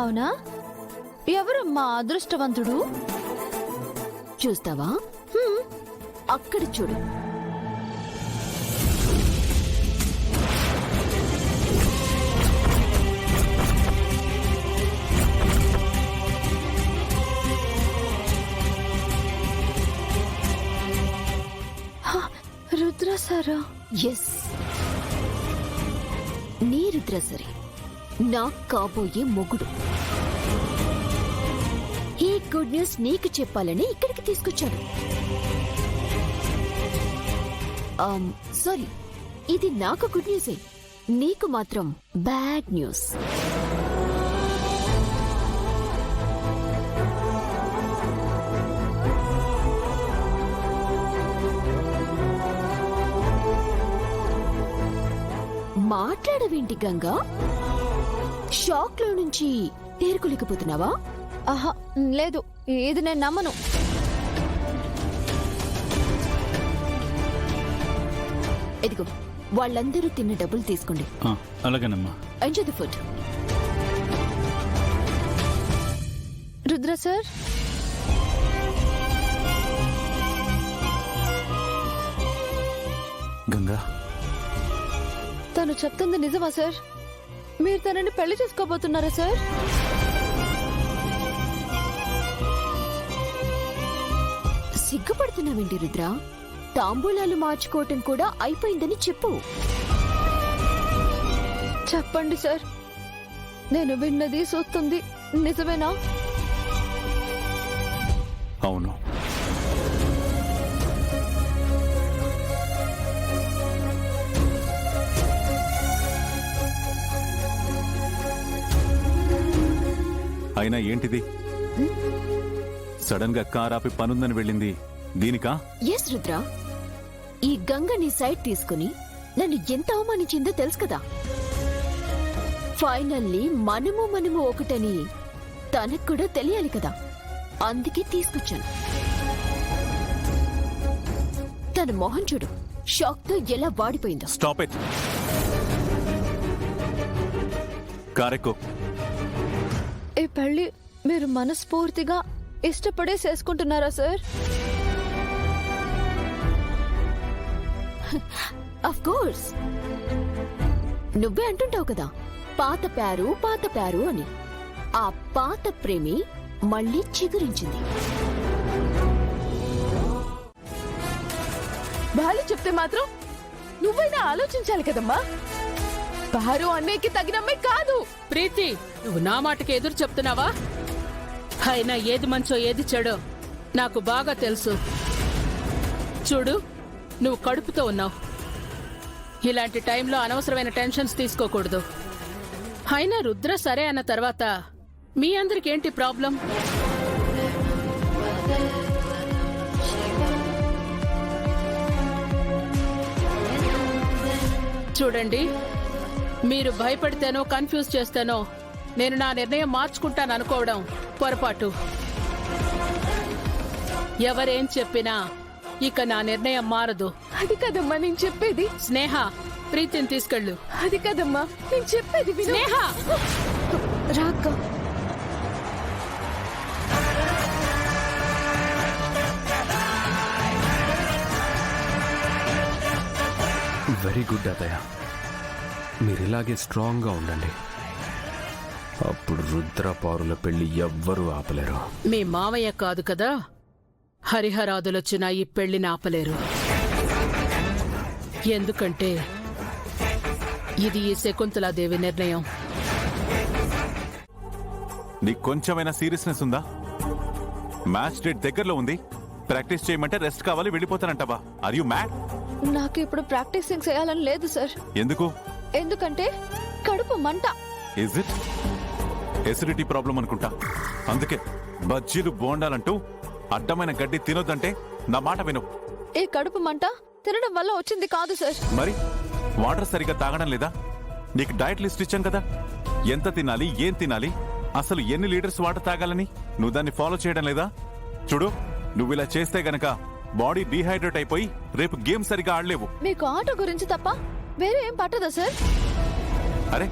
అవునా? ఎవరమ్మా అదృష్టవంతుడు? చూస్తావా? అక్కడ చూడు. రుద్ర సారా? ఎస్, నీ రుద్ర సరే, నాకు కాబోయే మొగుడు. ఈ గుడ్ న్యూస్ నీకు చెప్పాలని ఇక్కడికి తీసుకొచ్చాను. సారీ, ఇది నాకు గుడ్ న్యూసే, నీకు మాత్రం బ్యాడ్ న్యూస్. మాట్లాడవేంటి గంగా? షాక్ లో నుంచి తేరుకోలేకపోతున్నావా? ఆహా లేదు, ఇది నేను నమ్మను. ఎదిగో, వాళ్ళందరూ తిన్న డబ్బులు తీసుకోండి. అలాగేనమ్మా. Enjoy the food. Rudra sir, Ganga, తను చెప్తుంది నిజమా సార్? మీరు తనని పెళ్లి చేసుకోబోతున్నారా సార్? సిగ్గుపడుతున్నావేంటి రుద్ర? తాంబూలాలు మార్చుకోవటం కూడా అయిపోయిందని చెప్పు. చెప్పండి సార్, నేను విన్నది చూస్తుంది నిజమేనా? అవును. అయినా ఏంటిది? సడన్ గా కార్ ఆపి పనుందని వెళ్ళింది దీనికా? ఎస్ రుద్ర, ఈ గంగ నీ సైడ్ తీసుకుని నన్ను ఎంత అవమానించిందో తెలుసు కదా. ఫైనల్లీ మనము ఒకటని తనకు కూడా తెలియాలి కదా, అందుకే తీసుకొచ్చాను. తన మొహం చూడు, షాక్ తో ఎలా వాడిపోయిందో. Stop it. కారెక్కో. ఈ పెళ్లి మీరు మనస్ఫూర్తిగా ఇష్టపడే చేసుకుంటున్నారా సార్? Of course. నువ్వే అంటుంటావు కదా, పాత ప్యారు అని. ఆ పాత ప్రేమి మళ్ళీ చిగురించింది. వాళ్ళు చెప్తే మాత్రం నువ్వైనా ఆలోచించాలి కదమ్మా. పారు అన్నయ్యకి తగినమ్మే కాదు. ప్రీతి, నువ్వు నా మాటకి ఎదురు చెప్తున్నావా? అయినా ఏది మంచో ఏది చెడో నాకు బాగా తెలుసు. చూడు, నువ్వు కడుపుతో ఉన్నావు. ఇలాంటి టైంలో అనవసరమైన టెన్షన్స్ తీసుకోకూడదు. అయినా రుద్ర సరే అన్న తర్వాత మీ అందరికేంటి ప్రాబ్లం? చూడండి, మీరు భయపడితేనో కన్ఫ్యూజ్ చేస్తేనో నేను నా నిర్ణయం మార్చుకుంటాను అనుకోవడం పొరపాటు. ఎవరేం చెప్పినా ఇక నా నిర్ణయం మారదు. అది కదమ్మా నేను చెప్పేది. స్నేహ, ప్రీతిని తీసుకెళ్ళు. అది కదమ్మా నేను చెప్పేది విను. స్నేహ, రాక్క. వెరీ గుడ్ అతయ్య, మీరు ఇలాగే స్ట్రాంగ్గా ఉండండి. అప్పుడు రుద్రపారుల పెళ్లి ఎవ్వరూ ఆపలేరు. మీ మావయ్య కాదు కదా, హరిహరాదులొచ్చిన ఈ పెళ్లిని ఆపలేరు. ఎందుకంటే ఇది ఈ శకుంతలాదేవి నిర్ణయం. నీకు కొంచెమైనా సీరియస్నెస్ ఉందా? మ్యాచ్ డేట్ దగ్గరలో ఉంది. ప్రాక్టీస్ చేయమంటే రెస్ట్ కావాలి, వెళ్ళిపోతానంటావా? Are you mad? నాకు ఇప్పుడు ప్రాక్టీసింగ్ చేయాలని లేదు సార్. ఎందుకు? ఎందుకంటే కడుపు మంట. ఇజ్ ఇట్ ఎసిడిటీ ప్రాబ్లం అనుకుంటా. అందుకే బజ్జీలు బోండాలంటూ అడ్డమైన గడ్డి తినొద్దంటే నా మాట విను. ఈ కడుపు మంట తినడం వల్ల వచ్చింది కాదు సార్. మరి వాటర్ సరిగా తాగడం లేదా? నీకు డైట్ లిస్ట్ ఇచ్చాను కదా, ఎంత తినాలి, ఏం తినాలి, అసలు ఎన్ని లీటర్స్ వాటర్ తాగాలని. నువ్వు దాన్ని ఫాలో చేయడం లేదా? చూడు, నువ్వు ఇలా చేస్తే గనక బాడీ డీహైడ్రేట్ అయిపోయి రేపు గేమ్ సరిగా ఆడలేవు. మీకు ఆట గురించి తప్ప వేరే ఏం పట్టదా సార్? అరే,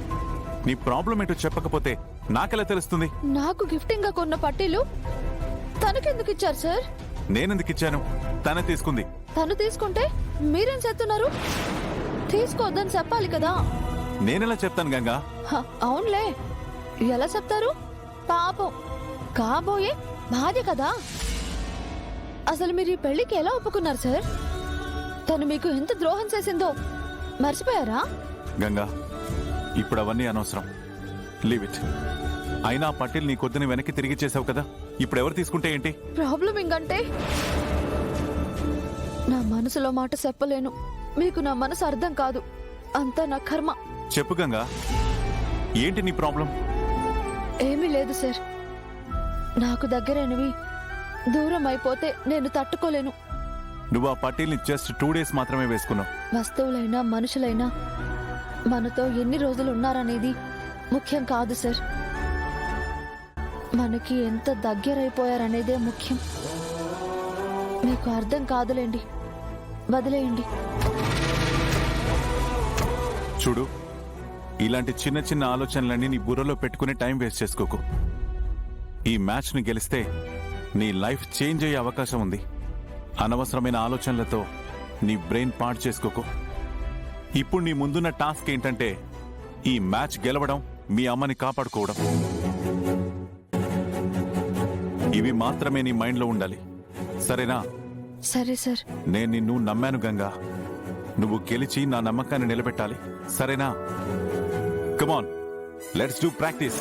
నీ ప్రాబ్లం ఏంటో చెప్పకపోతే నాకెలా తెలుస్తుంది? నాకు గిఫ్టింగ్ గా కొన్న పట్టీలు తనకెందుకు ఇచ్చారు సార్? నేనెందుకు ఇచ్చాను? తనే తీసుకుంది. తను తీసుకుంటే మీరేం చేస్తున్నారు? తీసుకోవద్దని చెప్పాలి కదా. నేనెలా చెప్తాను గంగా? అవునులే, ఎలా చెప్తారు? పాపం కాబోయే భార్య కదా. అసలు మీరు ఈ పెళ్లికి ఎలా ఒప్పుకున్నారు సార్? తను మీకు ఎంత ద్రోహం చేసిందో మర్చిపోయారా? గంగా, ఇప్పుడు అవన్నీ అనవసరం. Leave it. అయినా పట్టిల్ నీ కొద్దిని వెనక్కి తిరిగి చేసావు కదా, ఇప్పుడు ఎవరు తీసుకుంటే ఏంటి? ప్రాబ్లం ఇంకంటే నా మనసులో మాట చెప్పలేను. మీకు నా మనసు అర్థం కాదు. అంతా నా కర్మ. చెప్పు గంగా, ఏంటి నీ ప్రాబ్లం? ఏమీ లేదు సార్. నాకు దగ్గరైనవి దూరం అయిపోతే నేను తట్టుకోలేను. నువ్వు ఆ పట్టీల్ని జస్ట్ 2 days మాత్రమే వేసుకున్నావు. వస్తువులైనా మనుషులైనా మనతో ఎన్ని రోజులు ఉన్నారనేది ముఖ్యం కాదు సార్. మనకి ఎంత దగ్గరైపోయారనేదే ముఖ్యం. మీకు అర్థం కాదులేండి, వదిలేయండి. చూడు, ఇలాంటి చిన్న చిన్న ఆలోచనలన్నీ నీ బుర్రలో పెట్టుకుని టైం వేస్ట్ చేసుకోకు. ఈ మ్యాచ్ ని గెలిస్తే నీ లైఫ్ చేంజ్ అయ్యే అవకాశం ఉంది. అనవసరమైన ఆలోచనలతో నీ బ్రెయిన్ పాడు చేసుకోకు. ఇప్పుడు నీ ముందున్న టాస్క్ ఏంటంటే ఈ మ్యాచ్ గెలవడం, మీ అమ్మని కాపాడుకోవడం. ఇవి మాత్రమే నీ మైండ్లో ఉండాలి, సరేనా? సరే సార్. నేను నిన్ను నమ్మాను గంగా. నువ్వు గెలిచి నా నమ్మకాన్ని నిలబెట్టాలి, సరేనా? కమాన్, లెట్స్ డూ ప్రాక్టీస్.